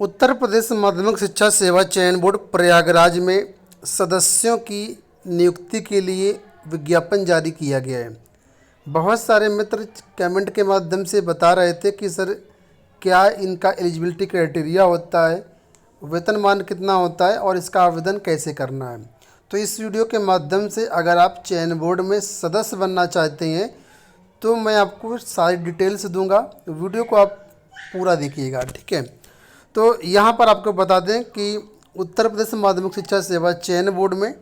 उत्तर प्रदेश माध्यमिक शिक्षा सेवा चयन बोर्ड प्रयागराज में सदस्यों की नियुक्ति के लिए विज्ञापन जारी किया गया है। बहुत सारे मित्र कमेंट के माध्यम से बता रहे थे कि सर क्या इनका एलिजिबिलिटी क्राइटेरिया होता है, वेतनमान कितना होता है और इसका आवेदन कैसे करना है। तो इस वीडियो के माध्यम से अगर आप चयन बोर्ड में सदस्य बनना चाहते हैं तो मैं आपको सारी डिटेल्स दूंगा, वीडियो को आप पूरा देखिएगा, ठीक है। तो यहाँ पर आपको बता दें कि उत्तर प्रदेश माध्यमिक शिक्षा सेवा चयन बोर्ड में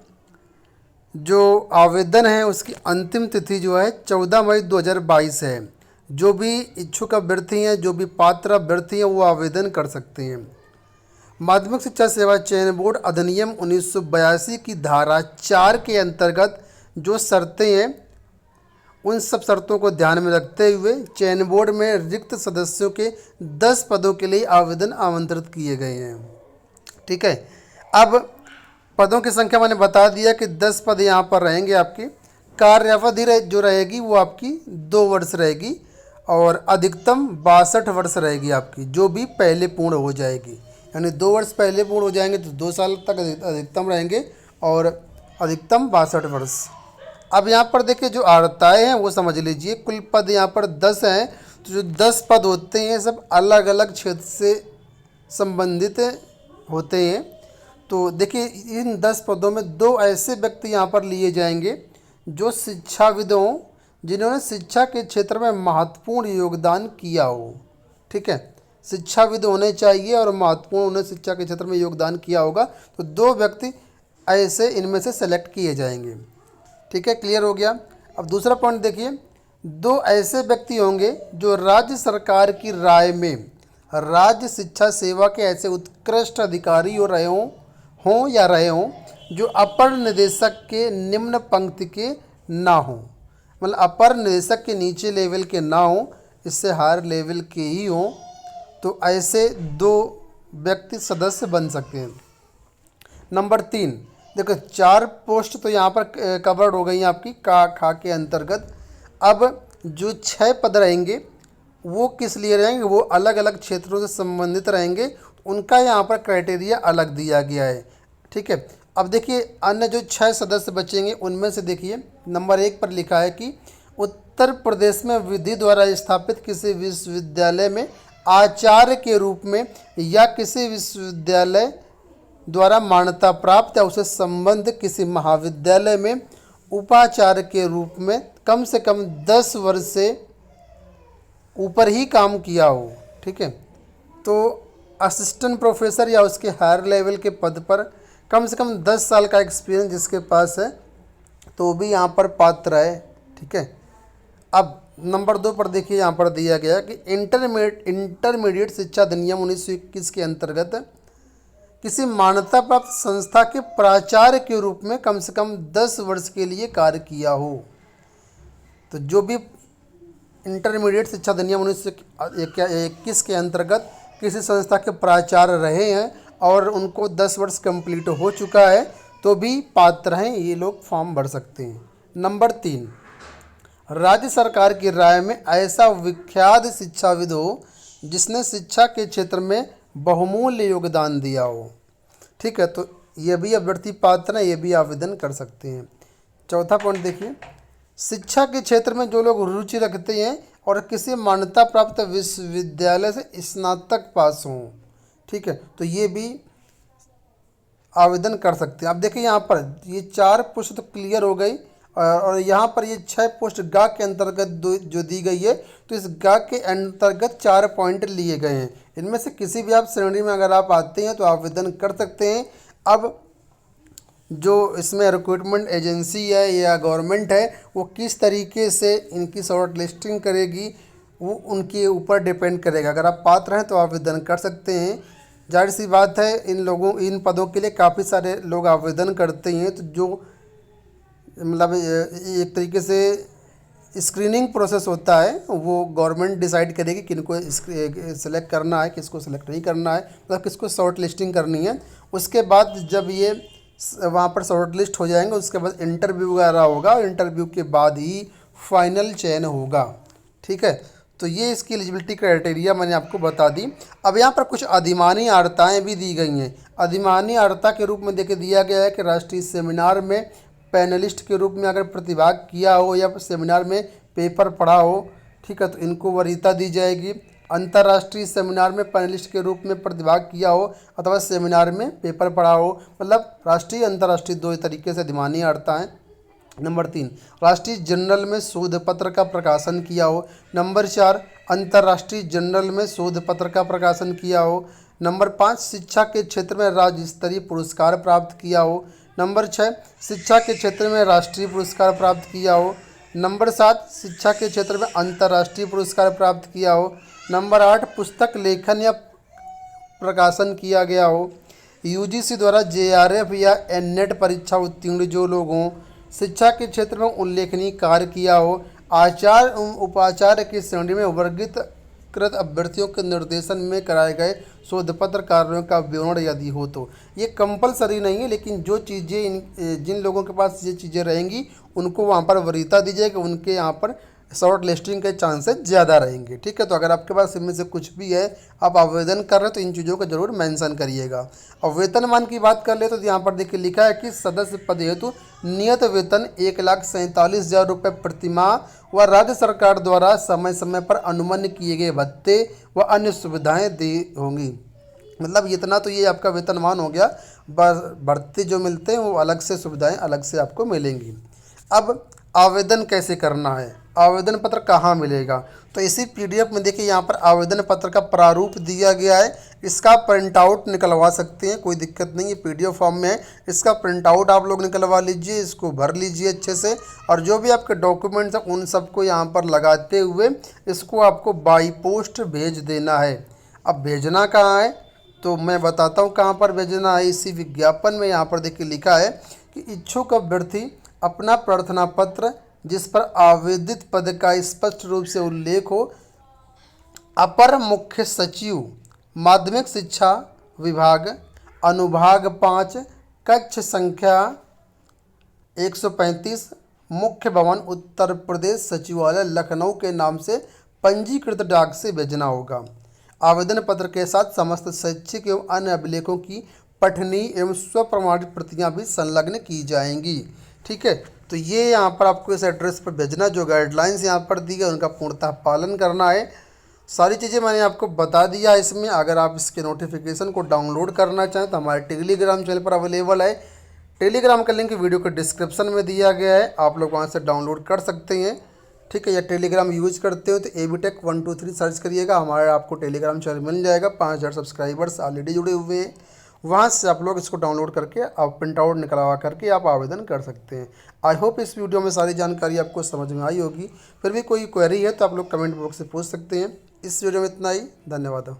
जो आवेदन है उसकी अंतिम तिथि जो है 14 मई 2022 है। जो भी इच्छुक अभ्यर्थी हैं, जो भी पात्र अभ्यर्थी हैं, वो आवेदन कर सकते हैं। माध्यमिक शिक्षा सेवा चयन बोर्ड अधिनियम 1982 की धारा 4 के अंतर्गत जो शर्तें हैं उन सब शर्तों को ध्यान में रखते हुए चयन बोर्ड में रिक्त सदस्यों के 10 पदों के लिए आवेदन आमंत्रित किए गए हैं, ठीक है। अब पदों की संख्या मैंने बता दिया कि 10 पद यहाँ पर रहेंगे। आपकी कार्यावधि जो रहेगी वो आपकी 2 वर्ष रहेगी और अधिकतम 62 वर्ष रहेगी आपकी, जो भी पहले पूर्ण हो जाएगी। यानी 2 वर्ष पहले पूर्ण हो जाएंगे तो 2 साल तक अधिकतम रहेंगे और अधिकतम 62 वर्ष। अब यहाँ पर देखिए जो अर्हताएँ हैं वो समझ लीजिए। कुल पद यहाँ पर 10 हैं, तो जो 10 पद होते हैं सब अलग अलग क्षेत्र से संबंधित होते हैं। तो देखिए इन 10 पदों में 2 ऐसे व्यक्ति यहाँ पर लिए जाएंगे जो शिक्षाविद हों, जिन्होंने शिक्षा के क्षेत्र में महत्वपूर्ण योगदान किया हो, ठीक है। शिक्षाविद होने चाहिए और महत्वपूर्ण उन्हें शिक्षा के क्षेत्र में योगदान किया होगा। तो 2 व्यक्ति ऐसे इनमें से सेलेक्ट किए जाएंगे, ठीक है। क्लियर हो गया। अब दूसरा पॉइंट देखिए, 2 ऐसे व्यक्ति होंगे जो राज्य सरकार की राय में राज्य शिक्षा सेवा के ऐसे उत्कृष्ट अधिकारी हो रहे हों जो अपर निदेशक के निम्न पंक्ति के ना हों, मतलब अपर निदेशक के नीचे लेवल के ना हों, इससे हायर लेवल के ही हों। तो ऐसे 2 व्यक्ति सदस्य बन सकते हैं। नंबर 3 देखो, 4 पोस्ट तो यहाँ पर कवर्ड हो गई हैं आपकी खा के अंतर्गत। अब जो 6 पद रहेंगे वो किस लिए रहेंगे, वो अलग अलग क्षेत्रों से संबंधित रहेंगे। उनका यहाँ पर क्राइटेरिया अलग दिया गया है, ठीक है। अब देखिए अन्य जो 6 सदस्य बचेंगे उनमें से देखिए नंबर 1 पर लिखा है कि उत्तर प्रदेश में विधि द्वारा स्थापित किसी विश्वविद्यालय में आचार्य के रूप में या किसी विश्वविद्यालय द्वारा मान्यता प्राप्त या उसे संबद्ध किसी महाविद्यालय में उपाचार्य के रूप में कम से कम 10 वर्ष से ऊपर ही काम किया हो, ठीक है। तो असिस्टेंट प्रोफेसर या उसके हायर लेवल के पद पर कम से कम 10 साल का एक्सपीरियंस जिसके पास है तो भी यहाँ पर पात्र है, ठीक है। अब नंबर 2 पर देखिए यहाँ पर दिया गया कि इंटरमीडिएट शिक्षा अधिनियम 1921 के अंतर्गत किसी मान्यता प्राप्त संस्था के प्राचार्य के रूप में कम से कम 10 वर्ष के लिए कार्य किया हो। तो जो भी इंटरमीडिएट शिक्षा अधिनियम 1921 के अंतर्गत किसी संस्था के प्राचार्य रहे हैं और उनको 10 वर्ष कंप्लीट हो चुका है तो भी पात्र हैं, ये लोग फॉर्म भर सकते हैं। नंबर 3, राज्य सरकार की राय में ऐसा विख्यात शिक्षाविद हो जिसने शिक्षा के क्षेत्र में बहुमूल्य योगदान दिया हो, ठीक है। तो ये भी अभ्यर्थी पात्र हैं, ये भी आवेदन कर सकते हैं। चौथा पॉइंट देखिए, शिक्षा के क्षेत्र में जो लोग रुचि रखते हैं और किसी मान्यता प्राप्त विश्वविद्यालय से स्नातक पास हों, ठीक है, तो ये भी आवेदन कर सकते हैं। अब देखिए यहाँ पर ये 4 पोस्ट तो क्लियर हो गई और यहाँ पर ये 6 पोस्ट गा के अंतर्गत जो दी गई है, तो इस गा के अंतर्गत 4 पॉइंट लिए गए हैं। इनमें से किसी भी आप श्रेणी में अगर आप आते हैं तो आवेदन कर सकते हैं। अब जो इसमें रिक्रूटमेंट एजेंसी है या गवर्नमेंट है वो किस तरीके से इनकी शॉर्ट लिस्टिंग करेगी वो उनके ऊपर डिपेंड करेगा। अगर आप पात्र हैं तो आवेदन कर सकते हैं। जाहिर सी बात है इन पदों के लिए काफ़ी सारे लोग आवेदन करते हैं, तो जो मतलब एक तरीके से स्क्रीनिंग प्रोसेस होता है वो गवर्नमेंट डिसाइड करेगी किनको सेलेक्ट करना है, किसको सेलेक्ट नहीं करना है, मतलब किसको शॉर्ट लिस्टिंग करनी है। उसके बाद जब ये वहाँ पर शॉर्ट लिस्ट हो जाएंगे उसके बाद इंटरव्यू वगैरह होगा और इंटरव्यू के बाद ही फाइनल चयन होगा, ठीक है। तो ये इसकी एलिजिबिलिटी क्राइटेरिया मैंने आपको बता दी। अब यहाँ पर कुछ अधिमानी अर्हताएँ भी दी गई हैं। अधिमानी अर्हता के रूप में देखिए दिया गया है कि राष्ट्रीय सेमिनार में पैनलिस्ट के रूप में अगर प्रतिभाग किया हो या सेमिनार में पेपर पढ़ा हो, ठीक है, तो इनको वरीयता दी जाएगी। अंतर्राष्ट्रीय सेमिनार में पैनलिस्ट के रूप में प्रतिभाग किया हो अथवा सेमिनार में पेपर पढ़ा हो, मतलब राष्ट्रीय अंतर्राष्ट्रीय दो तरीके से अधिमानी अर्हता है। नंबर 3, राष्ट्रीय जर्नल में शोध पत्र का प्रकाशन किया हो। नंबर 4, अंतर्राष्ट्रीय जर्नल में शोध पत्र का प्रकाशन किया हो। नंबर 5, शिक्षा के क्षेत्र में राज्य स्तरीय पुरस्कार प्राप्त किया हो। नंबर 6, शिक्षा के क्षेत्र में राष्ट्रीय पुरस्कार प्राप्त किया हो। नंबर 7, शिक्षा के क्षेत्र में अंतर्राष्ट्रीय पुरस्कार प्राप्त किया हो। नंबर 8, पुस्तक लेखन या प्रकाशन किया गया हो। यूजीसी द्वारा जेआरएफ या एननेट परीक्षा उत्तीर्ण जो लोग हों, शिक्षा के क्षेत्र में उल्लेखनीय कार्य किया हो, आचार्य एवं उपाचार्य की श्रेणी में वर्गीकृत अभ्यर्थियों के निर्देशन में कराए गए शोधपत्र कार्यों का विवरण यदि हो तो। ये कंपलसरी नहीं है, लेकिन जो चीज़ें जिन लोगों के पास ये चीज़ें रहेंगी उनको वहाँ पर वरीयता दी जाएगी, उनके यहाँ पर शॉर्ट लिस्टिंग के चांसेस ज़्यादा रहेंगे। ठीक है, तो अगर आपके पास इनमें से कुछ भी है, आप आवेदन कर रहे हैं, तो इन चीज़ों को जरूर मेंशन करिएगा। अब वेतनमान की बात कर ले तो यहाँ पर देखिए लिखा है कि सदस्य पद हेतु नियत वेतन 1,47,000 रुपये प्रतिमाह व राज्य सरकार द्वारा समय समय पर अनुमन्य किए गए भत्ते व अन्य सुविधाएँ दी होंगी। मतलब इतना तो ये आपका वेतनमान हो गया, भत्ते जो मिलते हैं वो अलग से, सुविधाएँ अलग से आपको मिलेंगी। अब आवेदन कैसे करना है, आवेदन पत्र कहाँ मिलेगा, तो इसी पीडीएफ में देखिए यहाँ पर आवेदन पत्र का प्रारूप दिया गया है। इसका प्रिंट आउट निकलवा सकते हैं, कोई दिक्कत नहीं है, पीडीएफ फॉर्म में है। इसका प्रिंट आउट आप लोग निकलवा लीजिए, इसको भर लीजिए अच्छे से, और जो भी आपके डॉक्यूमेंट्स हैं उन सबको यहाँ पर लगाते हुए इसको आपको बाई पोस्ट भेज देना है। अब भेजना कहाँ है तो मैं बताता हूँ कहाँ पर भेजना है। इसी विज्ञापन में यहाँ पर देखिए लिखा है कि इच्छुक अभ्यर्थी अपना प्रार्थना पत्र जिस पर आवेदित पद का स्पष्ट रूप से उल्लेख हो, अपर मुख्य सचिव माध्यमिक शिक्षा विभाग, अनुभाग 5, कक्ष संख्या 135, मुख्य भवन उत्तर प्रदेश सचिवालय लखनऊ के नाम से पंजीकृत डाक से भेजना होगा। आवेदन पत्र के साथ समस्त शैक्षिक एवं अन्य अभिलेखों की पठनीय एवं स्वप्रमाणित प्रतियां भी संलग्न की जाएंगी। ठीक है, तो ये यहाँ पर आपको इस एड्रेस पर भेजना, जो गाइडलाइंस यहाँ पर दी गई उनका पूर्णतः पालन करना है। सारी चीज़ें मैंने आपको बता दिया है इसमें। अगर आप इसके नोटिफिकेशन को डाउनलोड करना चाहें तो हमारे टेलीग्राम चैनल पर अवेलेबल है। टेलीग्राम का लिंक वीडियो के डिस्क्रिप्शन में दिया गया है, आप लोग वहाँ से डाउनलोड कर सकते हैं। ठीक है, या टेलीग्राम यूज करते हो तो एबीटेक 123 सर्च करिएगा, हमारा आपको टेलीग्राम चैनल मिल जाएगा। 5,000 सब्सक्राइबर्स ऑलरेडी जुड़े हुए हैं, वहाँ से आप लोग इसको डाउनलोड करके आप प्रिंट आउट निकलवा करके आप आवेदन कर सकते हैं। आई होप इस वीडियो में सारी जानकारी आपको समझ में आई होगी। फिर भी कोई क्वेरी है तो आप लोग कमेंट बॉक्स से पूछ सकते हैं। इस वीडियो में इतना ही, धन्यवाद।